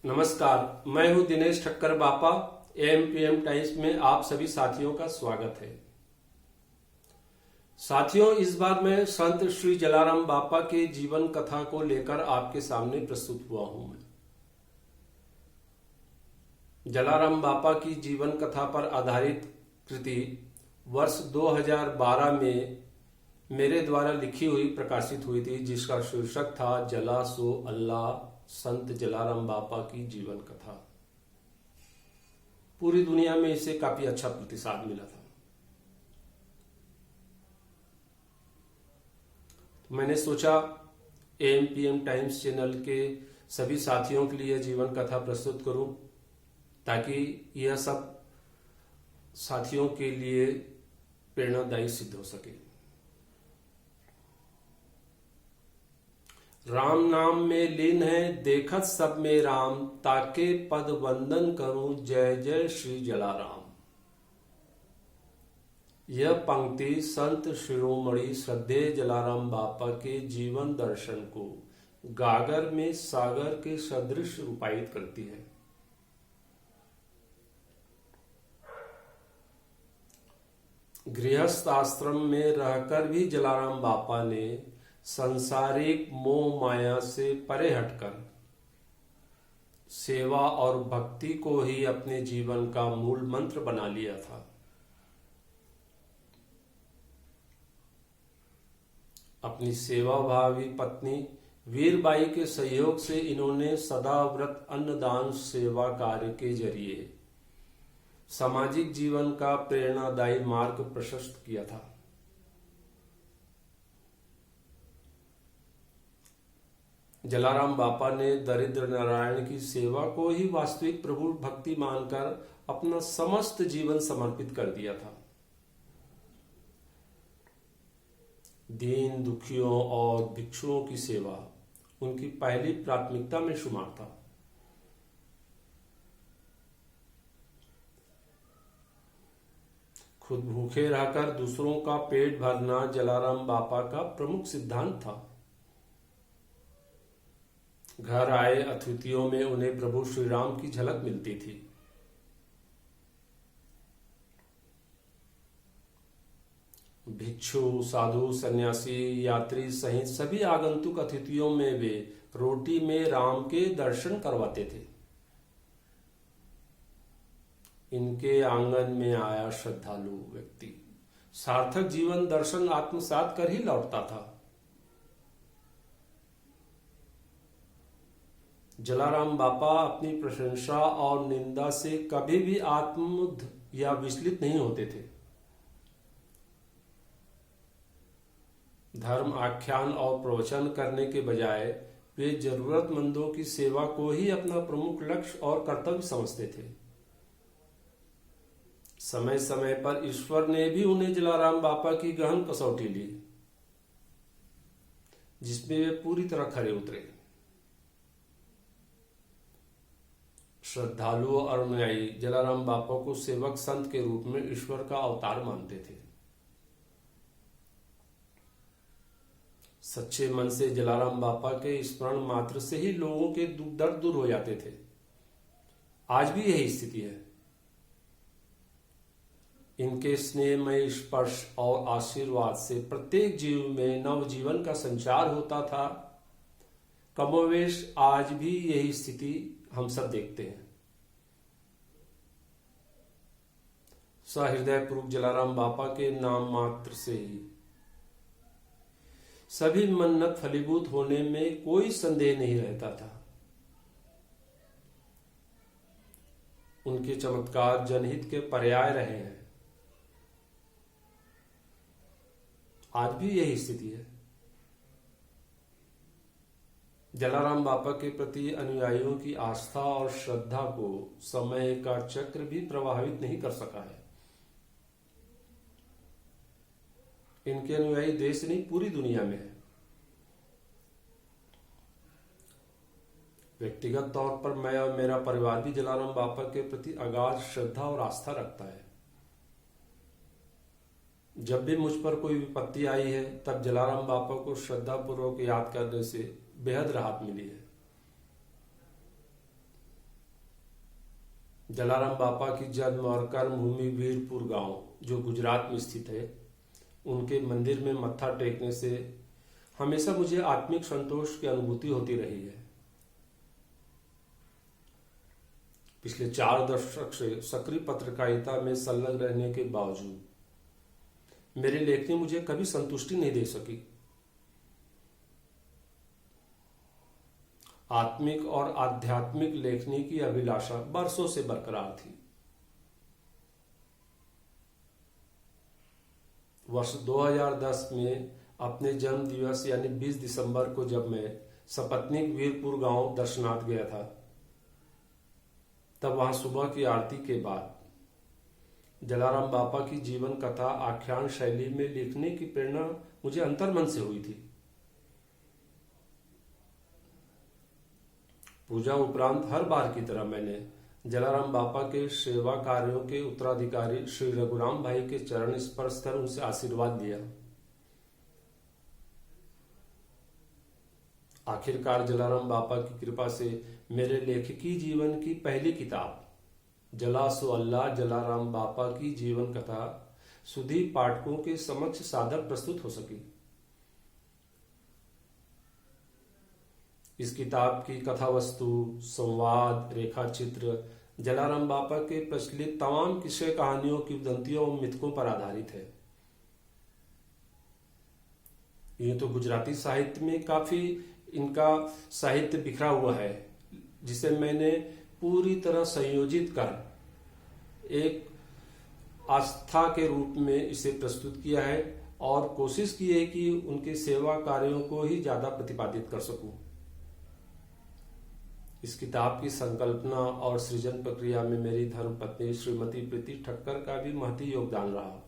नमस्कार, मैं हूं दिनेश ठक्कर बापा। एएमपीएम टाइम्स में आप सभी साथियों का स्वागत है। साथियों, इस बार मैं संत श्री जलाराम बापा के जीवन कथा को लेकर आपके सामने प्रस्तुत हुआ हूं। जलाराम बापा की जीवन कथा पर आधारित कृति वर्ष 2012 में मेरे द्वारा लिखी हुई प्रकाशित हुई थी, जिसका शीर्षक था जला सो अल्लाह, संत जलाराम बापा की जीवन कथा। पूरी दुनिया में इसे काफी अच्छा प्रतिसाद मिला था। तो मैंने सोचा एएमपीएम टाइम्स चैनल के सभी साथियों के लिए जीवन कथा प्रस्तुत करूं, ताकि यह सब साथियों के लिए प्रेरणादायी सिद्ध हो सके। राम नाम में लीन है देखत सब में राम, ताके पद वंदन करूं जय जय श्री जलाराम। यह पंक्ति संत शिरोमणि श्रद्धेय जलाराम बापा के जीवन दर्शन को गागर में सागर के सदृश रूपायित करती है। गृहस्थ आश्रम में रहकर भी जलाराम बापा ने संसारिक मोह माया से परे हटकर सेवा और भक्ति को ही अपने जीवन का मूल मंत्र बना लिया था। अपनी सेवा भावी पत्नी वीरबाई के सहयोग से इन्होंने सदा व्रत अन्नदान सेवा कार्य के जरिए सामाजिक जीवन का प्रेरणादायी मार्ग प्रशस्त किया था। जलाराम बापा ने दरिद्र नारायण की सेवा को ही वास्तविक प्रभु भक्ति मानकर अपना समस्त जीवन समर्पित कर दिया था। दीन दुखियों और भिक्षुओं की सेवा उनकी पहली प्राथमिकता में शुमार था। खुद भूखे रहकर दूसरों का पेट भरना जलाराम बापा का प्रमुख सिद्धांत था। घर आए अतिथियों में उन्हें प्रभु श्री राम की झलक मिलती थी। भिक्षु, साधु, सन्यासी, यात्री सहित सभी आगंतुक अतिथियों में वे रोटी में राम के दर्शन करवाते थे। इनके आंगन में आया श्रद्धालु व्यक्ति सार्थक जीवन दर्शन आत्मसात कर ही लौटता था। जलाराम बापा अपनी प्रशंसा और निंदा से कभी भी आत्ममुग्ध या विचलित नहीं होते थे। धर्म आख्यान और प्रवचन करने के बजाय वे जरूरतमंदों की सेवा को ही अपना प्रमुख लक्ष्य और कर्तव्य समझते थे। समय समय पर ईश्वर ने भी उन्हें जलाराम बापा की गहन कसौटी ली, जिसमें वे पूरी तरह खरे उतरे। श्रद्धालु और अनुयायी जलाराम बापा को सेवक संत के रूप में ईश्वर का अवतार मानते थे। सच्चे मन से जलाराम बापा के स्मरण मात्र से ही लोगों के दुख दर्द दूर हो जाते थे। आज भी यही स्थिति है। इनके स्नेहमय स्पर्श और आशीर्वाद से प्रत्येक जीव में नव जीवन का संचार होता था। कमोवेश आज भी यही स्थिति हम सब देखते हैं। सहृदय पूर्वक जलाराम बापा के नाम मात्र से ही सभी मन्नत फलीभूत होने में कोई संदेह नहीं रहता था। उनके चमत्कार जनहित के पर्याय रहे हैं। आज भी यही स्थिति है। जलाराम बापा के प्रति अनुयायियों की आस्था और श्रद्धा को समय का चक्र भी प्रभावित नहीं कर सका है। इनके अनुयायी देश नहीं पूरी दुनिया में है। व्यक्तिगत तौर पर मैं और मेरा परिवार भी जलाराम बापा के प्रति अगाध श्रद्धा और आस्था रखता है। जब भी मुझ पर कोई विपत्ति आई है, तब जलाराम बापा को श्रद्धा पूर्वक याद करने से बेहद राहत मिली है। जलाराम बापा की जन्म और कर्म भूमि वीरपुर गांव जो गुजरात में स्थित है, उनके मंदिर में मत्था टेकने से हमेशा मुझे आत्मिक संतोष की अनुभूति होती रही है। पिछले 4 दशक से सक्रिय पत्रकारिता में संलग्न रहने के बावजूद मेरी लेखनी मुझे कभी संतुष्टि नहीं दे सकी। आत्मिक और आध्यात्मिक लेखनी की अभिलाषा बरसों से बरकरार थी। वर्ष 2010 में अपने जन्म दिवस यानी 20 दिसंबर को जब मैं सपत्नीक वीरपुर गांव दर्शनार्थ गया था, तब वहां सुबह की आरती के बाद जलाराम बापा की जीवन कथा आख्यान शैली में लिखने की प्रेरणा मुझे अंतर्मन से हुई थी। पूजा उपरांत हर बार की तरह मैंने जलाराम बापा के सेवा कार्यों के उत्तराधिकारी श्री रघुराम भाई के चरण स्पर्श कर उनसे आशीर्वाद लिया। आखिरकार जलाराम बापा की कृपा से मेरे लेखकी जीवन की पहली किताब जला सो अल्लाह जलाराम बापा की जीवन कथा सुधी पाठकों के समक्ष सादर प्रस्तुत हो सकी। इस किताब की कथा वस्तु, संवाद, रेखा चित्र जलाराम बापा के प्रचलित तमाम किस्से कहानियों, किंवदंतियों और मिथकों पर आधारित है। ये तो गुजराती साहित्य में काफी इनका साहित्य बिखरा हुआ है, जिसे मैंने पूरी तरह संयोजित कर एक आस्था के रूप में इसे प्रस्तुत किया है और कोशिश की है कि उनके सेवा कार्यों को ही ज्यादा प्रतिपादित कर सकूं। इस किताब की संकल्पना और सृजन प्रक्रिया में मेरी धर्मपत्नी श्रीमती प्रीति ठक्कर का भी महती योगदान रहा।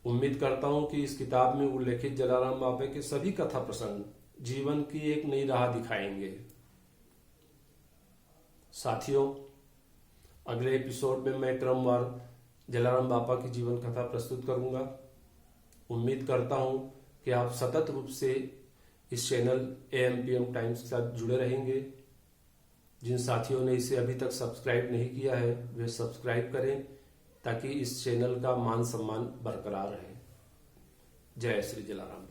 उम्मीद करता हूं कि इस किताब में उल्लेखित जलाराम बापा के सभी कथा प्रसंग जीवन की एक नई राह दिखाएंगे। साथियों, अगले एपिसोड में मैं क्रमवार जलाराम बापा की जीवन कथा प्रस्तुत करूंगा। उम्मीद करता हूं कि आप सतत रूप से इस चैनल AMPM टाइम्स के साथ जुड़े रहेंगे। जिन साथियों ने इसे अभी तक सब्सक्राइब नहीं किया है, वे सब्सक्राइब करें ताकि इस चैनल का मान सम्मान बरकरार रहे। जय श्री जलाराम।